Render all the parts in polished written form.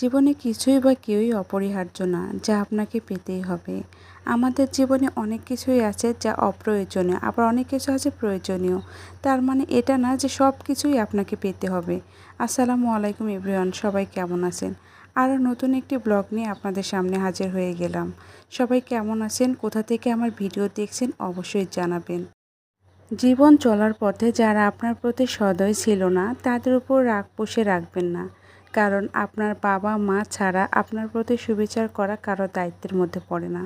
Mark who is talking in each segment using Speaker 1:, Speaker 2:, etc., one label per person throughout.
Speaker 1: জীবনে কিছুই বা কেউই অপরিহার্য না, যা আপনাকে পেতেই হবে। আমাদের জীবনে অনেক কিছুই আছে যা অপ্রয়োজনীয়, আবার অনেক কিছু আছে প্রয়োজনীয়। তার মানে এটা না যে সব কিছুই আপনাকে পেতে হবে। আসসালামু আলাইকুম এভরিওয়ান, সবাই কেমন আছেন? আরও নতুন একটি ব্লগ নিয়ে আপনাদের সামনে হাজির হয়ে গেলাম। সবাই কেমন আছেন, কোথা থেকে আমার ভিডিও দেখছেন অবশ্যই জানাবেন। জীবন চলার পথে যারা আপনার প্রতি সদয় ছিল না, তাদের উপর রাগ পুষে রাখবেন না। কারণ আপনার বাবা মা ছাড়া আপনার প্রতি সুবিচার করা কারো দায়িত্বের মধ্যে পড়ে না।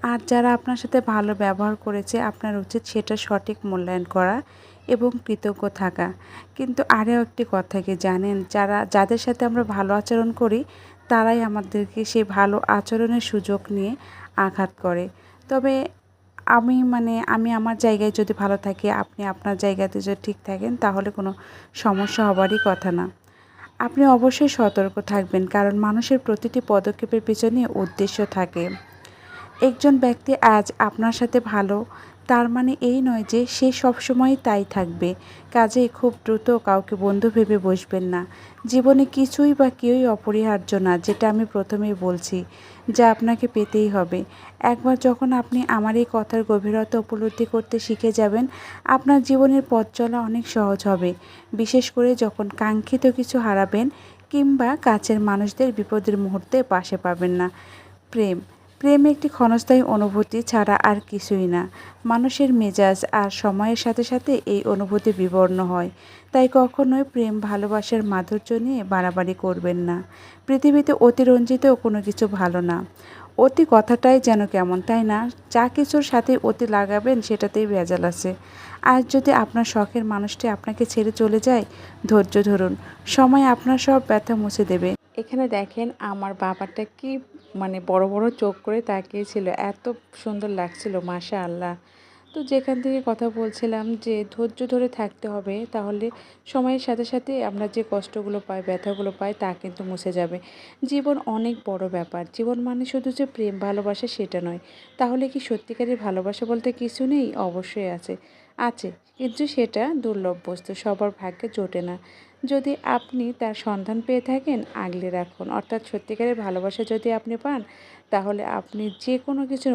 Speaker 1: আর যারা আপনার সাথে ভালো ব্যবহার করেছে, আপনার উচিত সেটা সঠিক মূল্যায়ন করা এবং কৃতজ্ঞ থাকা। কিন্তু আরও একটি কথা কি জানেন, যাদের সাথে আমরা ভালো আচরণ করি, তারাই আমাদেরকে সেই ভালো আচরণের সুযোগ নিয়ে আঘাত করে। তবে আমি আমার জায়গায় যদি ভালো থাকি, আপনি আপনার জায়গাতে যদি ঠিক থাকেন, তাহলে কোনো সমস্যা হবারই কথা না। আপনি অবশ্যই সতর্ক থাকবেন, কারণ মানুষের প্রতিটি পদক্ষেপের পিছনে উদ্দেশ্য থাকে। একজন ব্যক্তি আজ আপনার সাথে ভালো, তার মানে এই নয় যে সে সবসময়ই তাই থাকবে। কাজেই খুব দ্রুত কাউকে বন্ধু ভেবে বসবেন না। জীবনে কিছুই বা কেউই অপরিহার্য না, যেটা আমি প্রথমেই বলছি, যা আপনাকে পেতেই হবে। একবার যখন আপনি আমার এই কথার গভীরতা উপলব্ধি করতে শিখে যাবেন, আপনার জীবনের পথ চলা অনেক সহজ হবে। বিশেষ করে যখন কাঙ্ক্ষিত কিছু হারাবেন কিংবা কাছের মানুষদের বিপদের মুহূর্তে পাশে পাবেন না। প্রেম প্রেম একটি ক্ষণস্থায়ী অনুভূতি ছাড়া আর কিছুই না। মানুষের মেজাজ আর সময়ের সাথে সাথে এই অনুভূতি বিবর্ণ হয়। তাই কখনোই প্রেম ভালোবাসার মাধুর্য নিয়ে বাড়াবাড়ি করবেন না। পৃথিবীতে অতিরঞ্জিতও কোনো কিছু ভালো না। অতি কথাটাই যেন কেমন, তাই না? যা কিছুর সাথে অতি লাগাবেন সেটাতেই ভেজাল আছে। আজ যদি আপনার শখের মানুষটি আপনাকে ছেড়ে চলে যায়, ধৈর্য ধরুন। সময় আপনার সব ব্যথা মুছে দেবে। এখানে দেখেন আমার বাবাটা কি বড় বড় চোখ করে তাকিয়েছিল, এত সুন্দর লাগছিল মাশাআল্লাহ। তো যেখান থেকে কথা বলছিলাম যে ধৈর্য ধরে থাকতে হবে, তাহলে সময়ের সাথে সাথে আমরা যে কষ্টগুলো পাই, ব্যথাগুলো পাই, তা কিন্তু মুছে যাবে। জীবন অনেক বড় ব্যাপার। জীবন মানে শুধু যে প্রেম ভালোবাসা সেটা নয়। তাহলে কি সত্যিকারের ভালোবাসা বলতে কিছু নেই? অবশ্যই আছে, আছে, কিন্তু সেটা দুর্লভ বস্তু, সবার ভাগ্যে জোটে না। যদি আপনি তার সন্ধান পেয়ে থাকেন, আগলে রাখুন। অর্থাৎ সত্যিকারের ভালোবাসা যদি আপনি পান, তাহলে আপনি যে কোনো কিছুর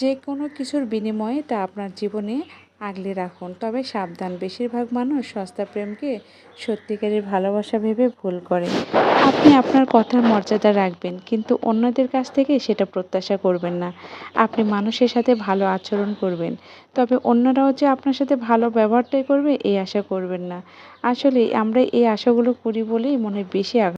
Speaker 1: যে কোনো কিছুর বিনিময়ে তা আপনার জীবনে আগলে রাখুন। তবে সাবধান, বেশিরভাগ মানুষ সস্তা প্রেমকে সত্যিকারের ভালোবাসা ভেবে ভুল করে। আপনি আপনার কথার মর্যাদা রাখবেন, কিন্তু অন্যদের কাছ থেকে সেটা প্রত্যাশা করবেন না। আপনি মানুষের সাথে ভালো আচরণ করবেন, তবে অন্যরাও যে আপনার সাথে ভালো ব্যবহারটাই করবে এই আশা করবেন না। আসলে আমরা এই আশাগুলো করি বলেই মনে বেশি